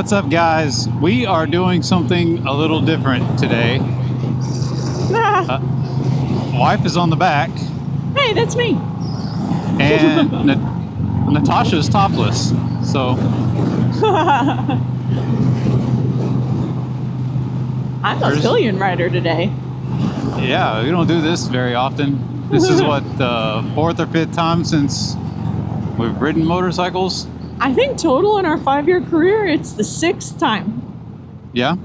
What's up, guys? We are doing something a little different today. Wife is on the back. Hey, that's me. And Natasha's topless. So I'm a pillion rider today. Yeah, we don't do this very often. This is what, the 4th or 5th time since we've ridden motorcycles? I think total in our 5-year career, it's the 6th time. Yeah?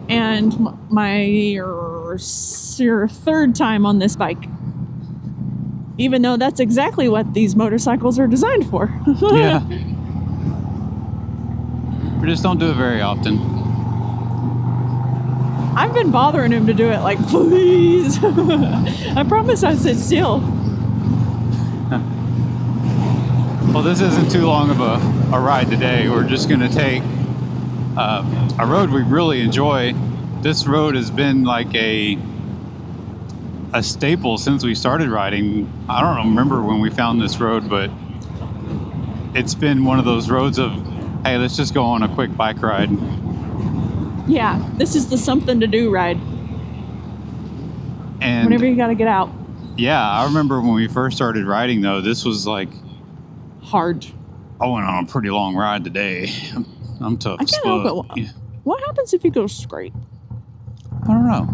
And my 3rd time on this bike. Even though that's exactly what these motorcycles are designed for. Yeah. We just don't do it very often. I've been bothering him to do it, like, please. I promise I'd sit still. Well, this isn't too long of a ride today. We're just going to take a road we really enjoy. This road has been like a staple since we started riding. I don't remember when we found this road, but it's been one of those roads of, hey, let's just go on a quick bike ride. Yeah, this is the something to do ride. And whenever you got to get out. Yeah, I remember when we first started riding, though, this was like hard. I went on a pretty long ride today. I'm tough as fuck. I can't help it. What happens if you go straight? I don't know.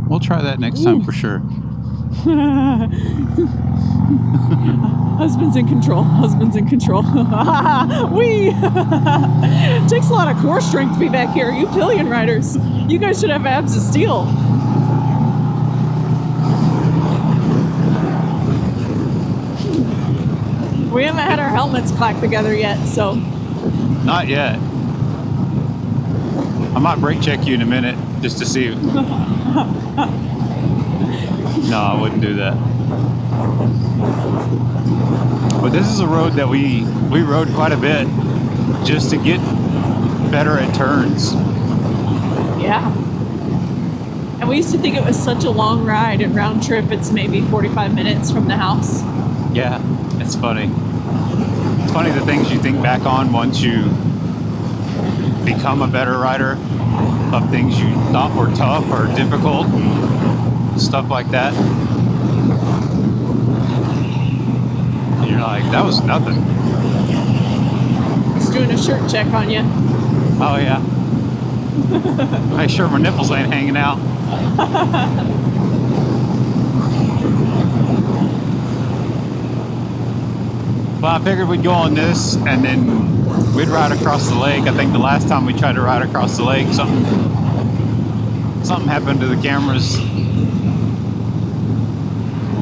We'll try that next time for sure. Husband's in control. Husband's in control. Wee! It takes a lot of core strength to be back here. You pillion riders. You guys should have abs of steel. We haven't had our helmets clack together yet, so. Not yet. I might brake check you in a minute just to see. No, I wouldn't do that. But this is a road that we rode quite a bit just to get better at turns. Yeah. And we used to think it was such a long ride, and round trip it's maybe 45 minutes from the house. Yeah, it's funny. It's funny the things you think back on once you become a better rider, of things you thought were tough or difficult and stuff like that. And you're like, that was nothing. Just doing a shirt check on you. Oh yeah. Make sure my nipples ain't hanging out. Well, I figured we'd go on this and then we'd ride across the lake. I think the last time we tried to ride across the lake, something happened to the cameras.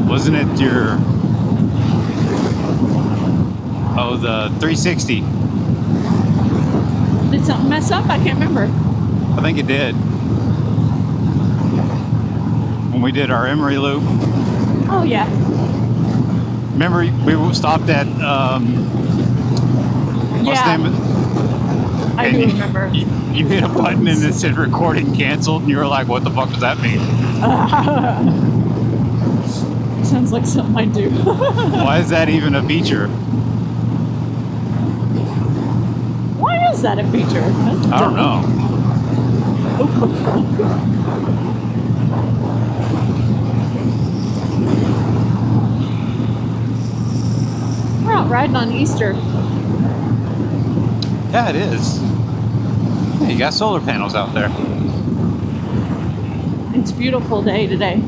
Wasn't it your... Oh, the 360. Did something mess up? I can't remember. I think it did. When we did our Emery loop. Oh, yeah. Remember, we stopped at, what's the name of it? I do remember. You hit a button and it said recording canceled, and you were like, what the fuck does that mean? Sounds like something I do. Why is that even a feature? Why is that a feature? I don't know. We're out riding on Easter. Yeah, it is. Yeah, you got solar panels out there. It's a beautiful day today.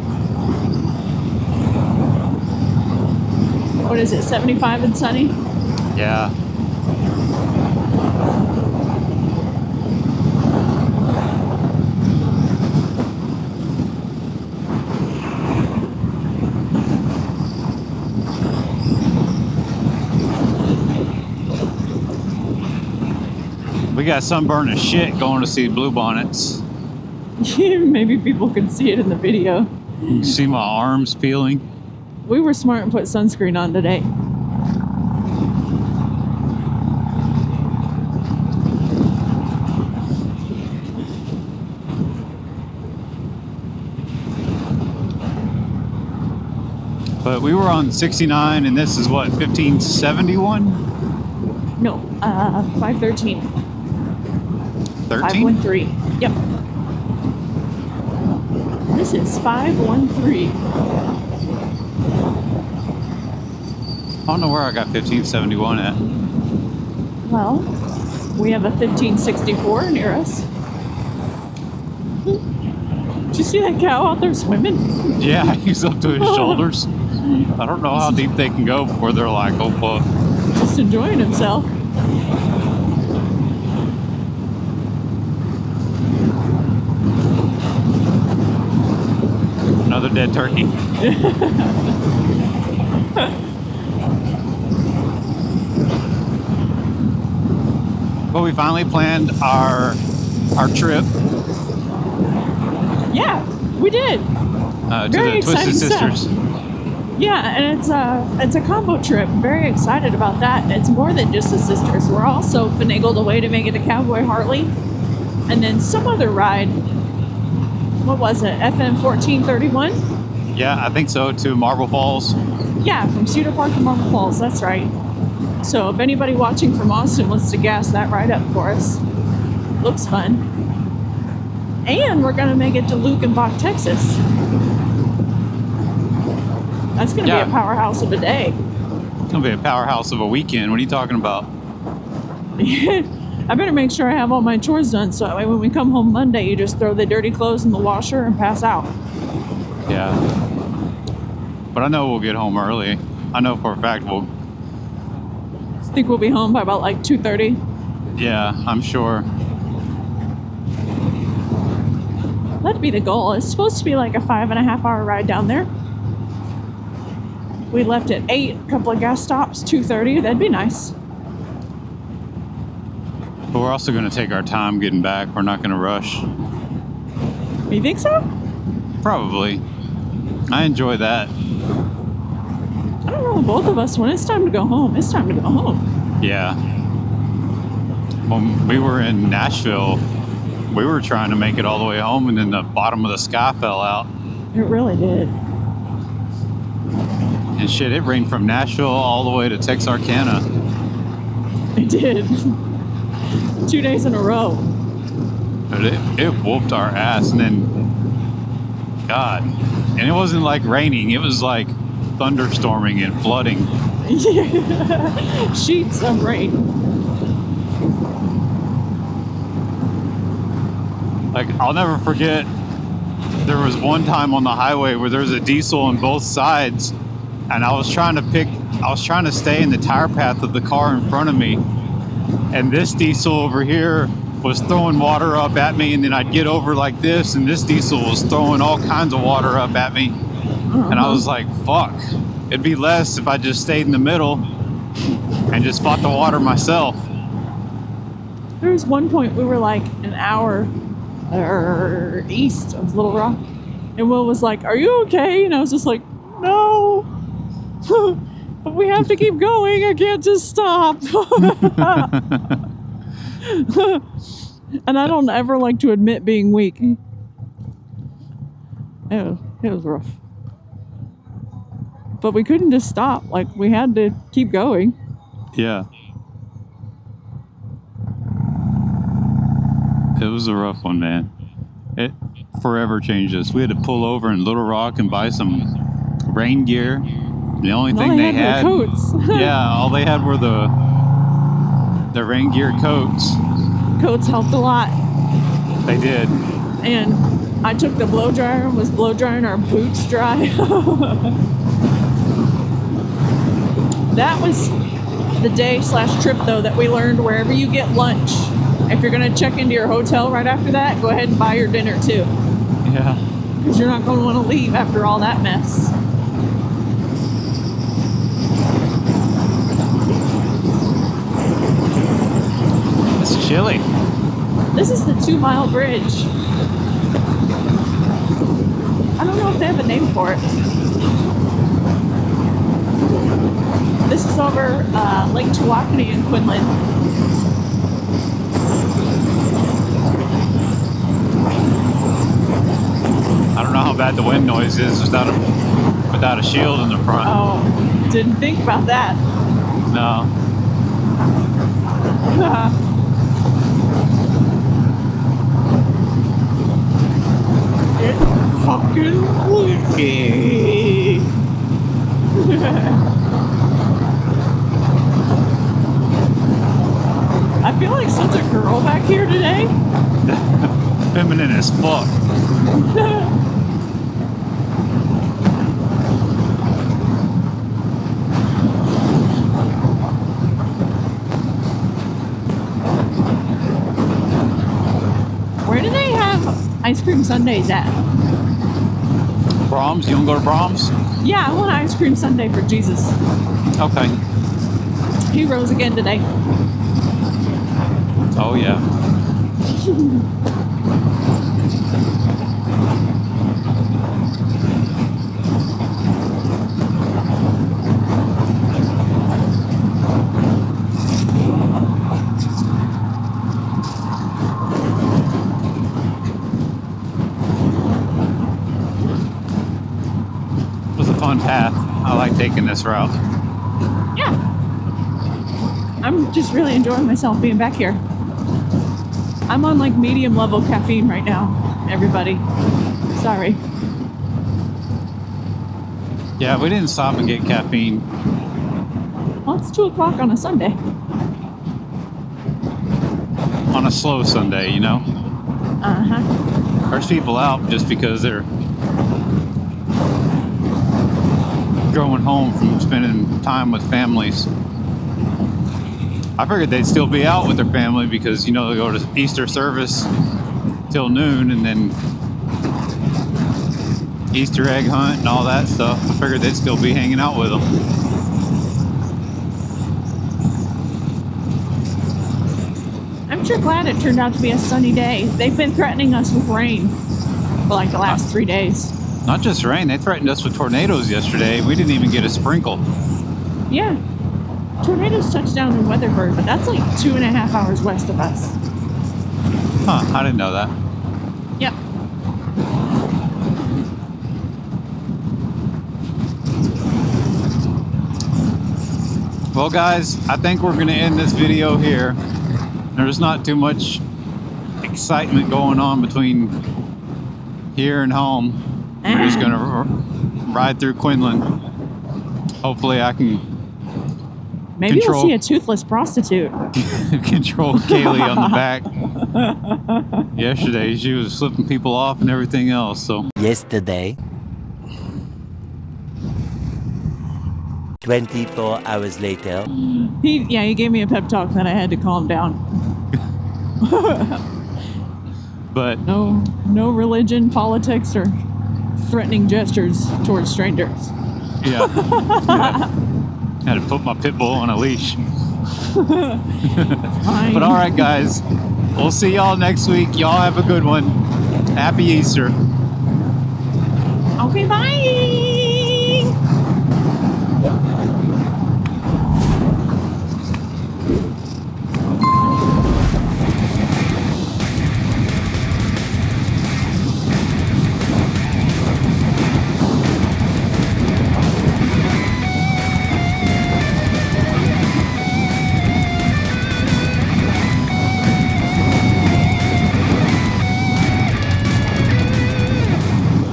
What is it, 75 and sunny? Yeah. We got sunburn as shit going to see bluebonnets. Maybe people can see it in the video. You can see my arms peeling. We were smart and put sunscreen on today. But we were on 69, and this is what, 1571? No, 513. 13? 513. Yep. This is 513. I don't know where I got 1571 at. Well, we have a 1564 near us. Did you see that cow out there swimming? Yeah, he's up to his shoulders. I don't know how deep they can go before they're like, oh fuck. Just enjoying himself. Another dead turkey. Well, we finally planned our trip Yeah, we did. to Very the Twisted exciting Sisters. Yeah, and it's a combo trip. Very excited about that. It's more than just the sisters. We're also finagled a way to make it a Cowboy Harley, and then some other ride. What was it? FM 1431. Yeah, I think so, to Marble Falls. Yeah, from Cedar Park to Marble Falls. That's right. So if anybody watching from Austin wants to gas that ride up for us, looks fun. And we're gonna make it to Lukenbach, Texas. That's gonna be a powerhouse of a day. It's gonna be a powerhouse of a weekend. What are you talking about? I better make sure I have all my chores done so that way when we come home Monday, you just throw the dirty clothes in the washer and pass out. Yeah. But I know we'll get home early. I know for a fact we'll. I think we'll be home by about like 2:30. Yeah, I'm sure. That'd be the goal. It's supposed to be like a 5.5 hour ride down there. If we left at 8, a couple of gas stops, 2:30, that'd be nice. But we're also going to take our time getting back. We're not going to rush. You think so? Probably. I enjoy that. I don't know, both of us, when it's time to go home, it's time to go home. Yeah. When we were in Nashville, we were trying to make it all the way home, and then the bottom of the sky fell out. It really did. And shit, it rained from Nashville all the way to Texarkana. It did. 2 days in a row. But it whooped our ass, and then, God. And it wasn't like raining, it was like thunderstorming and flooding. Yeah. Sheets of rain. Like, I'll never forget, there was one time on the highway where there was a diesel on both sides, and I was trying to stay in the tire path of the car in front of me, and this diesel over here was throwing water up at me, and then I'd get over like this, and this diesel was throwing all kinds of water up at me. And I was like, fuck, it'd be less if I just stayed in the middle and just fought the water myself. There was one point we were like an hour east of Little Rock, and Will was like, "Are you okay?" And I was just like, "No, but we have to keep going. I can't just stop." And I don't ever like to admit being weak. It was rough. But we couldn't just stop. Like, we had to keep going. Yeah. It was a rough one, man. It forever changed us. We had to pull over in Little Rock and buy some rain gear. The only thing they had were coats. Yeah, all they had were the rain gear coats. Coats helped a lot. They did. And I took the blow dryer and was blow drying our boots dry. That was the day/trip though that we learned wherever you get lunch, if you're gonna check into your hotel right after that, go ahead and buy your dinner too. Yeah. Because you're not gonna want to leave after all that mess. It's chilly. This is the 2 Mile Bridge. I don't know if they have a name for it. This is over Lake Tawakoni in Quinlan. I don't know how bad the wind noise is without a shield in the front. Oh, didn't think about that. No. fucking wiki. I feel like such a girl back here today. Feminine as fuck. Where do they have ice cream sundaes at? Brahms? You want to go to Brahms? Yeah, I want an ice cream sundae for Jesus. Okay. He rose again today. Oh, yeah. It was a fun path. I like taking this route. Yeah. I'm just really enjoying myself being back here. I'm on like medium level caffeine right now, everybody. Sorry. Yeah, we didn't stop and get caffeine. Well, it's 2 o'clock on a Sunday. On a slow Sunday, you know? Uh-huh. There's people out just because they're going home from spending time with families. I figured they'd still be out with their family because, you know, they go to Easter service till noon and then Easter egg hunt and all that stuff. I figured they'd still be hanging out with them. I'm sure glad it turned out to be a sunny day. They've been threatening us with rain for like the last 3 days. Not just rain, they threatened us with tornadoes yesterday. We didn't even get a sprinkle. Yeah. Tornadoes touched down in Weatherford, but that's like 2.5 hours west of us. Huh, I didn't know that. Yep. Well, guys, I think we're going to end this video here. There's not too much excitement going on between here and home. We're just going to ride through Quinlan. Hopefully I can Maybe we'll see a toothless prostitute. control Kaylee on the back. Yesterday, she was flipping people off and everything else. So Yesterday, 24 hours later. He gave me a pep talk that I had to calm down. but No religion, politics, or threatening gestures towards strangers. yeah. Had to put my pit bull on a leash. Fine. But all right, guys, we'll see y'all next week. Y'all have a good one. Happy Easter.